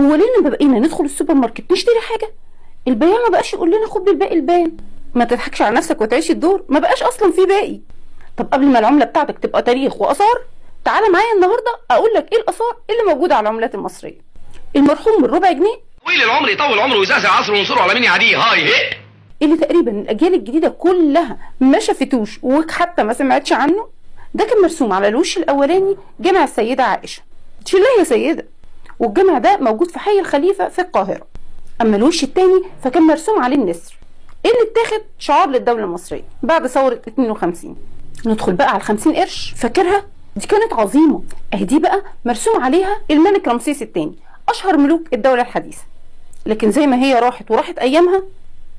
هو ليه لما بقينا ندخل السوبر ماركت نشتري حاجه البياع ما بقاش يقول لنا خد بالباقي البان؟ ما تضحكش على نفسك وتعيش الدور، ما بقاش اصلا في باقي. طب قبل ما العمله بتاعتك تبقى تاريخ واثار، تعالى معايا النهارده اقول لك ايه الاثار اللي موجوده على العملات المصريه. المرحوم بالربع جنيه، طويل العمر يطول عمره ويزعزع العصر وينصره على مين يعديه. هاي هي اللي تقريبا الاجيال الجديده كلها ما شافتوش وحتى ما سمعتش عنه. ده كان مرسوم على الوش الاولاني جامع السيده عائشه، تشيلها يا سيده، والجامع ده موجود في حي الخليفه في القاهره. اما الوش التاني فكان مرسوم عليه النسر اللي اتاخد شعار للدوله المصريه بعد ثوره 52. ندخل بقى على 50 قرش، فاكرها؟ دي كانت عظيمه. اهي دي بقى مرسوم عليها الملك رمسيس الثاني، اشهر ملوك الدوله الحديثه. لكن زي ما هي راحت ايامها،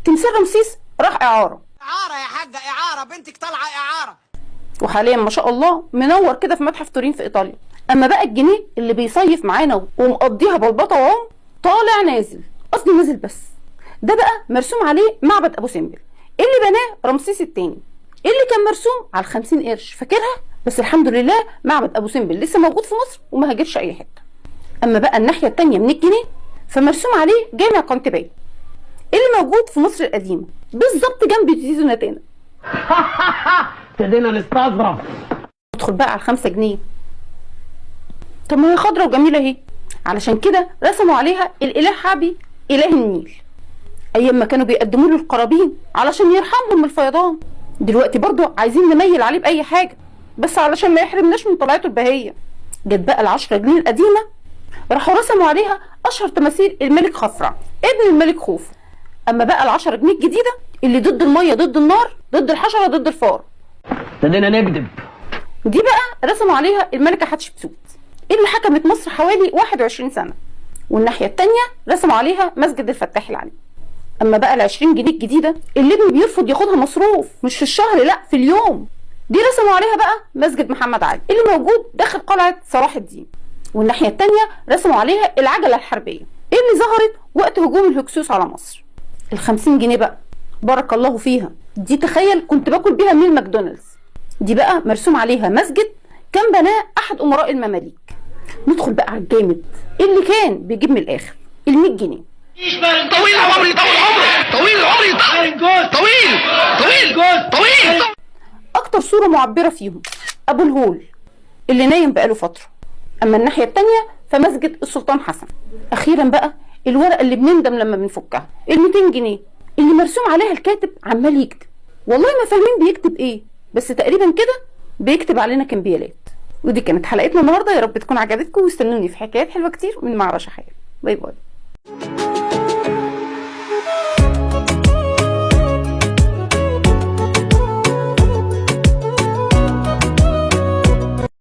تمثال رمسيس راح اعاره يا حاجه، اعاره بنتك طالعه اعاره، وحاليا ما شاء الله منور كده في متحف تورين في ايطاليا. اما بقى الجنيه اللي بيصيف معانا ومقضيها بلبطه وعم، طالع نازل، قصدي نازل بس، ده بقى مرسوم عليه معبد ابو سمبل اللي بناه رمسيس الثاني، اللي كان مرسوم على 50 قرش، فاكرها؟ بس الحمد لله معبد ابو سمبل لسه موجود في مصر وما هاجرش اي حته. اما بقى الناحيه الثانيه من الجنيه فمرسوم عليه جامع قنتباي اللي موجود في مصر القديمه بالظبط جنب تيزو نتانا. ابتدينا نستظرف. ندخل بقى على 5 جنيه. طب ما هي خضرة وجميله اهي، علشان كده رسموا عليها الاله حابي اله النيل ايام ما كانوا بيقدموا له القرابين علشان يرحمهم من الفيضان. دلوقتي برضو عايزين نميل عليه باي حاجه بس علشان ما يحرمناش من طلعته البهيه. جت بقى ال10 جنيه القديمه، راحوا رسموا عليها اشهر تماثيل الملك خفرع ابن الملك خوف. اما بقى ال10 جنيه الجديده اللي ضد الميه ضد النار ضد الحشره ضد الفار، ابتدينا نكذب. دي بقى رسموا عليها الملكه حتشبسوت اللي حكمت مصر حوالي 21 سنه، والناحيه الثانيه رسموا عليها مسجد الفتاح العلي. اما بقى ال20 جنيه الجديده اللي ابني بيرفض ياخدها مصروف مش في الشهر لا في اليوم، دي رسموا عليها بقى مسجد محمد علي اللي موجود داخل قلعه صلاح الدين، والناحيه الثانيه رسموا عليها العجله الحربيه اللي ظهرت وقت هجوم الهكسوس على مصر. ال50 جنيه بقى بارك الله فيها، دي تخيل كنت باكل بيها من ماكدونالدز. دي بقى مرسوم عليها مسجد كان بناه احد امراء المماليك. ندخل بقى على الجامد اللي كان بيجيب من الاخر، ال100 جنيه. طويل العمر يطول عمره، طويل العمر طويل. اكتر صوره معبره فيهم ابو الهول اللي نايم بقاله فتره. اما الناحيه الثانيه فمسجد السلطان حسن. اخيرا بقى الورقه اللي بنندم لما بنفكها، ال200 جنيه اللي مرسوم عليها الكاتب عمال يكتب، والله ما فاهمين بيكتب ايه، بس تقريبا كده بيكتب علينا كمبيالات. ودي كانت حلقتنا النهارده، يا رب تكون عجبتكم واستنوني في حكايات حلوه كتير من مع رشا خيال. باي باي.